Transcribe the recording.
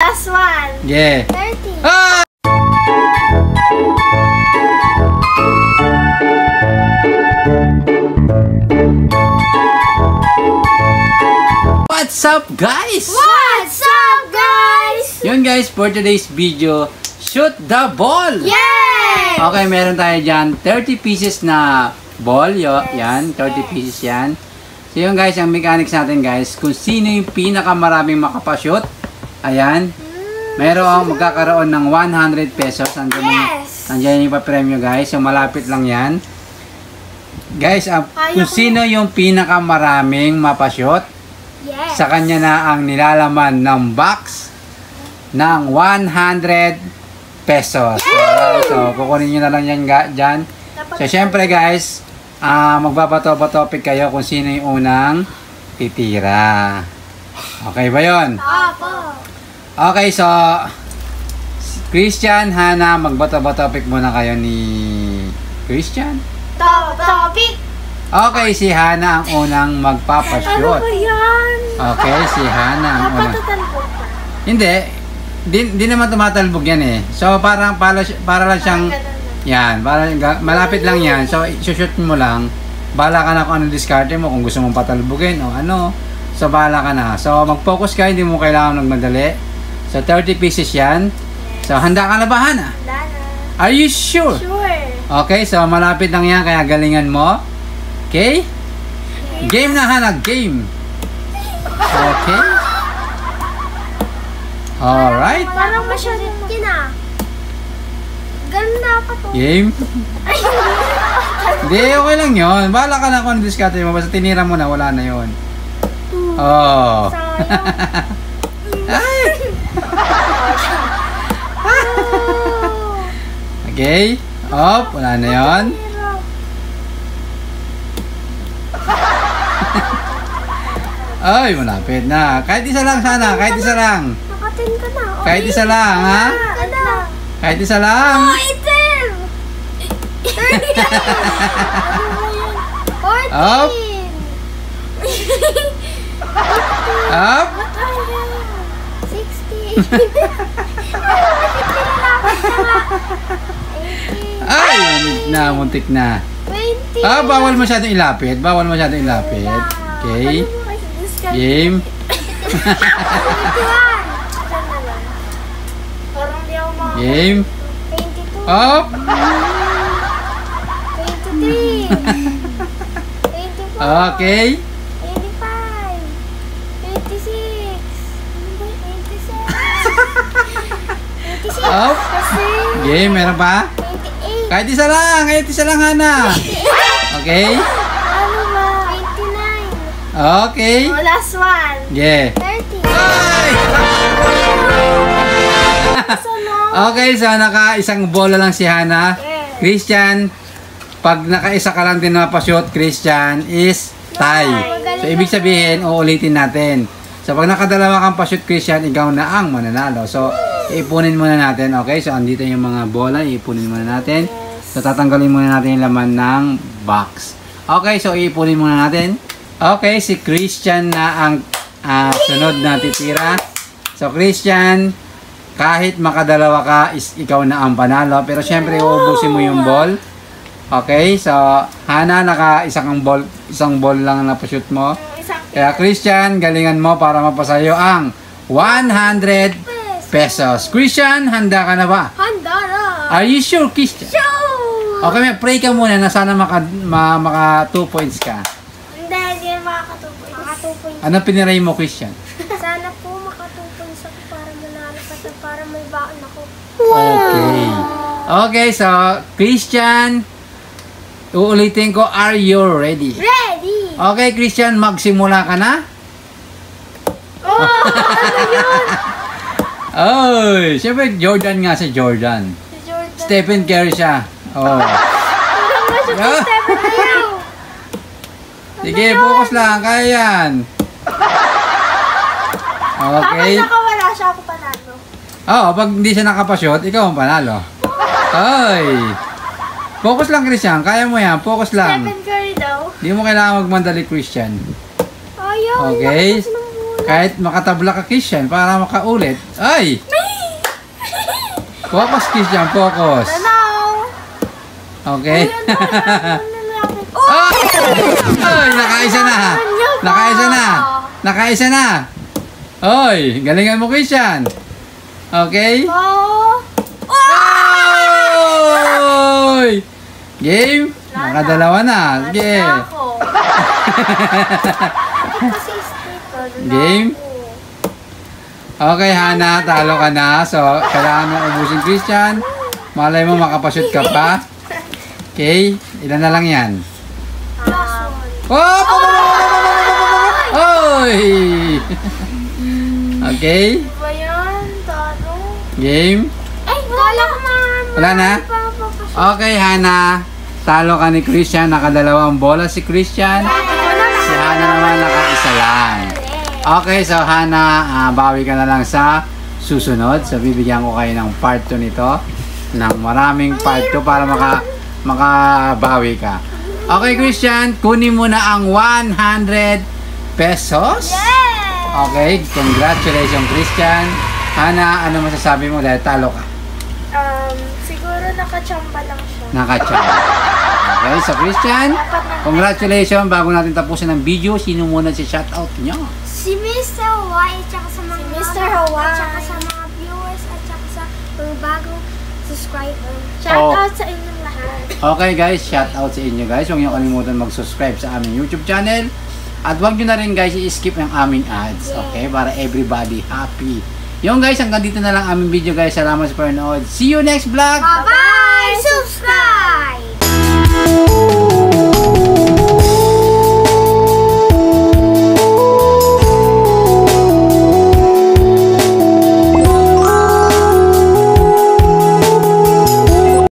last one. Yeah. 30. Ah! What's up, guys? What's up, guys? Yun, guys, for today's video, shoot the ball! Yay! Okay, meron tayo dyan 30 pieces na ball. Yan, 30 pieces yan. So yun, guys, ang mechanics natin, guys, kung sino yung pinakamaraming makapashoot, ayan, magkakaroon ng 100 pesos. Nandiyan yung papremyo, guys. So malapit lang yan. Guys, kung sino yung pinakamaraming mapashoot, sa kanya na ang nilalaman ng box ng 100 pesos. So, kukunin nyo na lang yan dyan. So, syempre, guys, magbabato-topic kayo kung sino yung unang titira. Okay ba yun? Opo. Okay, so Christian, Hana, magbato-topic muna kayo ni Christian. Topic. Okay, si Hana ang unang magpapashoot. Ano ba yan? Okay, si Hana ang unang. Napatutalbog pa. Hindi. Di naman tumatalbog yan eh. So, para lang siyang, yan, malapit lang yan. So, shoot mo lang. Bahala ka na kung ano diskarte mo, kung gusto mong patalbogin o ano. So, bahala ka na. So, mag-focus ka, hindi mo kailangan magmadali. So, 30 pieces yan. So, handa ka na ba, Hana? Handa na. Are you sure? Sure. Okay, so malapit lang yan, kaya galingan mo. Okay? Game na, Hana, game. Okay? Alright. Parang masyalit yun ah. Ganun dapat to. Game? Hindi, okay lang yun. Bahala ka na kung ano diskarte mo. Basta tinira mo na, wala na yun. Oh. Ay. Okay. Up, wala na yun. Ay, malapit na. Kahit isa lang sana, kahit isa lang. Nakatin ka na. Kahit isa lang, ha? Kahit isa lang. Oh, itim! 30! Up. Up. 60! Ay, muntik na. 20! Bawal masyadong ilapit. Bawal masyadong ilapit. Okay. Game. 21! Game. 22! Up. 23! 24! Okay. 25! 26! 27! 26! Up. Game, meron pa? 28! Kahit isa lang, Hana. Okay. Ano ba? 29! Okay. Oh, last one! Yeah. 30! Ay! Okay, so naka-isang bola lang si Hana. Christian, pag naka-isa ka lang din na pa-shoot, Christian, is tie. So, ibig sabihin, uulitin natin. So, pag nakadalawa kang pa-shoot, Christian, ikaw na ang mananalo. So, ipunin muna natin. Okay, so andito yung mga bola, ipunin muna natin. So, tatanggalin muna natin yung laman ng box. Okay, so ipunin muna natin. Okay, si Christian na ang sunod na titira. So, Christian, kahit makadalawa ka, ikaw na ang panalo. Pero syempre, uubusin mo yung ball. Okay, so Hana, isang ball lang na pa-shoot mo. Kaya Christian, galingan mo para mapasayo ang 100 pesos. Christian, handa ka na ba? Handa na! Are you sure, Christian? Sure! Okay, pray ka muna na sana maka 2 points ka. Hindi makaka 2 points. Maka 2 points. Ano piniray mo, Christian? Sana po maka 2 points ako para manalo ka para may baon ako. Okay. Okay, so Christian, uulitin ko, are you ready? Ready! Okay, Christian, magsimula ka na? Oh! Ano yun? Oy, syempre Jordan nga si Jordan. Si Jordan. Stephen Curry siya. Oh. Stephen Curry. Sige, focus lang. Kaya yan. Okay. Kapag nakawala siya, ako panalo. Oo, pag hindi siya nakapashot, ikaw ang panalo. Ay. Focus lang, Christian. Kaya mo yan. Focus lang. Stephen Curry daw. Hindi mo kailangan magmandali, Christian. Ayaw. Okay. Lakas ng bola. Kahit makatabla ka, Christian, para makaulit. Ay! Focus, Christian, focus. Okay. Ay, nakaisa na. Nakaisa na. Nakaisa na. Oy, galingan mo, Christian. Okay? Oy! Game? Nakadalawa na. Sige. Game? Okay, Hana, talo ka na. So, kailangan mo ubusin, Christian. Malay mo, makapashoot ka pa. Okay? Ilan na lang yan? Oh! Oy! Okay? Ba yan? Talo? Game? Ay, wala ko Wala na? Okay, Hana. Talo ka ni Christian. Nakadalawang bola si Christian. Si Hana naman nakaisa lang. Okay, so Hana, bawi ka na lang sa susunod. So, bibigyan ko kayo ng part 2 nito. Ng maraming part 2 para makabawi ka. Okay, Christian, kunin mo na ang 100 pesos. Okay, congratulations, Christian. Hana, ano masasabi mo dahil talo ka? Siguro nakachamba lang siya. Nakachamba. Okay, so Christian, congratulations. Bago natin tapusin ang video, sino muna si shoutout niyo? Si Mr. Hawaii, at saka sa mga Mr. Hawaii. at saka sa mga viewers, at saka sa mga bagong subscriber. Shout out sa inyong lahat. Okay guys, shoutout sa inyo guys. Huwag niyo kalimutan mag-subscribe sa aming YouTube channel. At huwag niyo na rin guys i-skip ang aming ads. Okay, para everybody happy. Yung guys, hanggang dito na lang aming video guys. Salamat sa panonood. See you next vlog! Bye-bye! Subscribe!